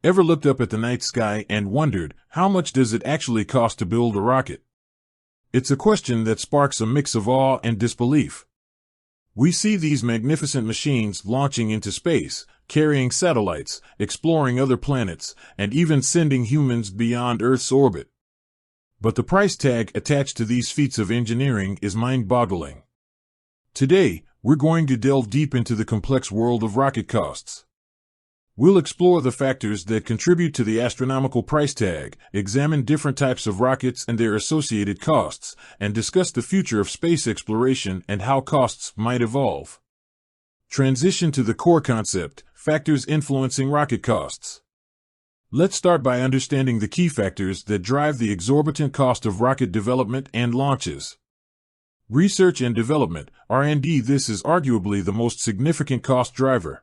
Ever looked up at the night sky and wondered, how much does it actually cost to build a rocket? It's a question that sparks a mix of awe and disbelief. We see these magnificent machines launching into space, carrying satellites, exploring other planets, and even sending humans beyond Earth's orbit. But the price tag attached to these feats of engineering is mind-boggling. Today, we're going to delve deep into the complex world of rocket costs. We'll explore the factors that contribute to the astronomical price tag, examine different types of rockets and their associated costs, and discuss the future of space exploration and how costs might evolve. Transition to the core concept, factors influencing rocket costs. Let's start by understanding the key factors that drive the exorbitant cost of rocket development and launches. Research and development, R&D. This is arguably the most significant cost driver.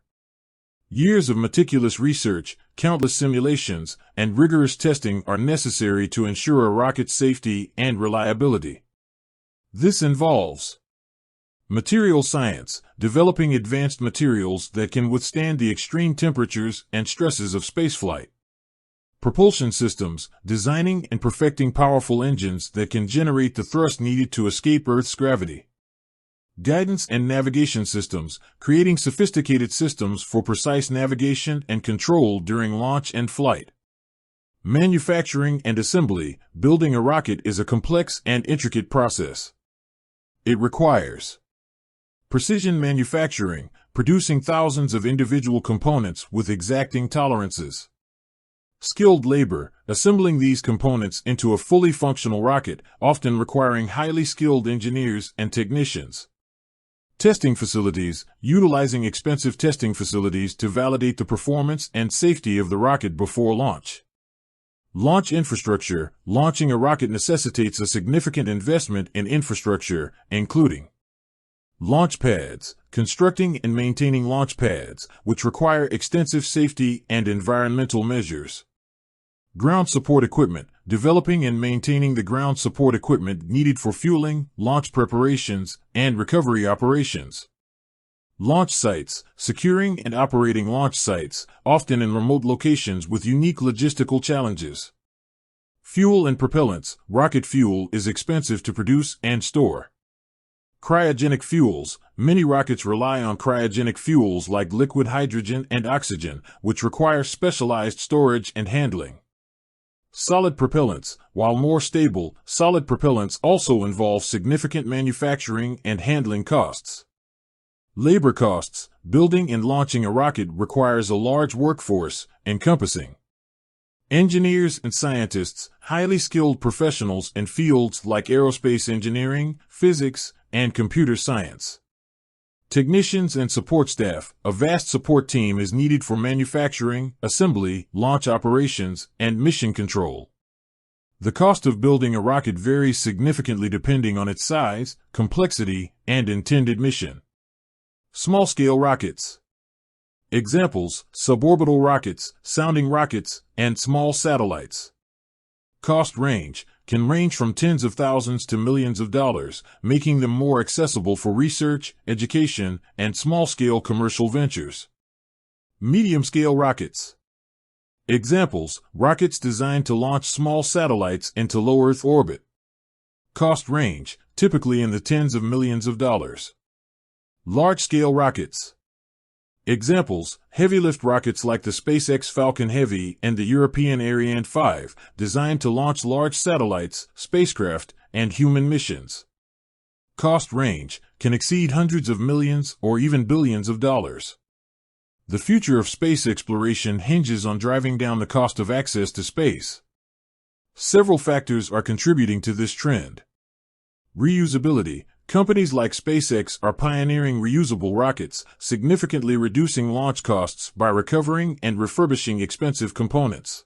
Years of meticulous research, countless simulations, and rigorous testing are necessary to ensure a rocket's safety and reliability. This involves material science, developing advanced materials that can withstand the extreme temperatures and stresses of spaceflight. Propulsion systems, designing and perfecting powerful engines that can generate the thrust needed to escape Earth's gravity. Guidance and navigation systems, creating sophisticated systems for precise navigation and control during launch and flight. Manufacturing and assembly, building a rocket is a complex and intricate process. It requires precision manufacturing, producing thousands of individual components with exacting tolerances. Skilled labor, assembling these components into a fully functional rocket, often requiring highly skilled engineers and technicians. Testing facilities, utilizing expensive testing facilities to validate the performance and safety of the rocket before launch. Launch infrastructure, launching a rocket necessitates a significant investment in infrastructure, including launch pads, constructing and maintaining launch pads, which require extensive safety and environmental measures. Ground support equipment, developing and maintaining the ground support equipment needed for fueling, launch preparations, and recovery operations. Launch sites, securing and operating launch sites, often in remote locations with unique logistical challenges. Fuel and propellants, rocket fuel is expensive to produce and store. Cryogenic fuels, many rockets rely on cryogenic fuels like liquid hydrogen and oxygen, which require specialized storage and handling. Solid propellants, while more stable, solid propellants also involve significant manufacturing and handling costs. Labor costs, building and launching a rocket requires a large workforce, encompassing engineers and scientists, highly skilled professionals in fields like aerospace engineering, physics, and computer science. Technicians and support staff, a vast support team is needed for manufacturing, assembly, launch operations, and mission control. The cost of building a rocket varies significantly depending on its size, complexity, and intended mission. Small-scale rockets. Examples: suborbital rockets, sounding rockets, and small satellites. Cost range can range from tens of thousands to millions of dollars, making them more accessible for research, education, and small-scale commercial ventures. Medium-scale rockets. Examples: rockets designed to launch small satellites into low Earth orbit. Cost range, typically in the tens of millions of dollars. Large-scale rockets. Examples: heavy-lift rockets like the SpaceX Falcon Heavy and the European Ariane 5, designed to launch large satellites, spacecraft, and human missions. Cost range can exceed hundreds of millions or even billions of dollars. The future of space exploration hinges on driving down the cost of access to space. Several factors are contributing to this trend. Reusability. Companies like SpaceX are pioneering reusable rockets, significantly reducing launch costs by recovering and refurbishing expensive components.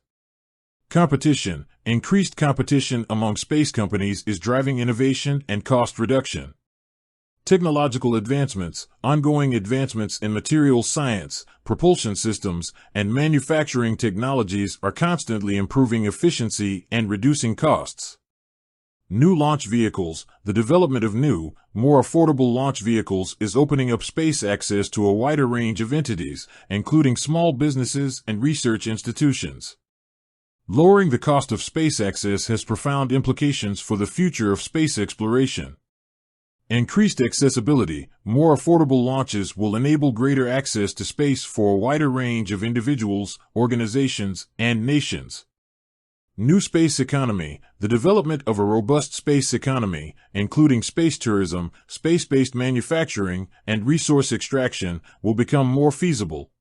Competition. Increased competition among space companies is driving innovation and cost reduction. Technological advancements. Ongoing advancements in materials science, propulsion systems, and manufacturing technologies are constantly improving efficiency and reducing costs. New launch vehicles. The development of new, more affordable launch vehicles is opening up space access to a wider range of entities, including small businesses and research institutions. Lowering the cost of space access has profound implications for the future of space exploration. Increased accessibility. More affordable launches will enable greater access to space for a wider range of individuals, organizations, and nations. New space economy. The development of a robust space economy, including space tourism, space-based manufacturing, and resource extraction, will become more feasible.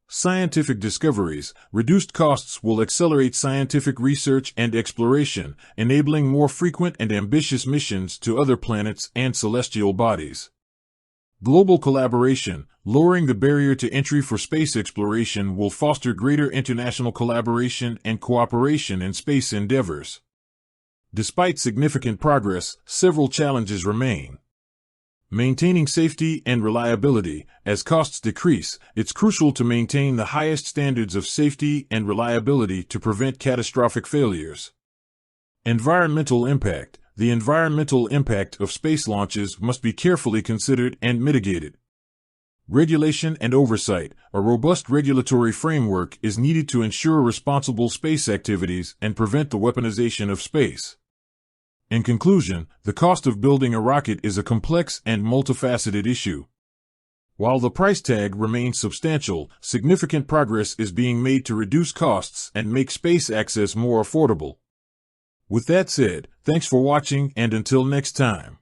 Scientific discoveries. Reduced costs will accelerate scientific research and exploration, enabling more frequent and ambitious missions to other planets and celestial bodies. Global collaboration. Lowering the barrier to entry for space exploration will foster greater international collaboration and cooperation in space endeavors. Despite significant progress, several challenges remain. Maintaining safety and reliability. As costs decrease, it's crucial to maintain the highest standards of safety and reliability to prevent catastrophic failures. Environmental impact. The environmental impact of space launches must be carefully considered and mitigated. Regulation and oversight. A robust regulatory framework is needed to ensure responsible space activities and prevent the weaponization of space. In conclusion, the cost of building a rocket is a complex and multifaceted issue. While the price tag remains substantial, significant progress is being made to reduce costs and make space access more affordable. With that said, thanks for watching, and until next time.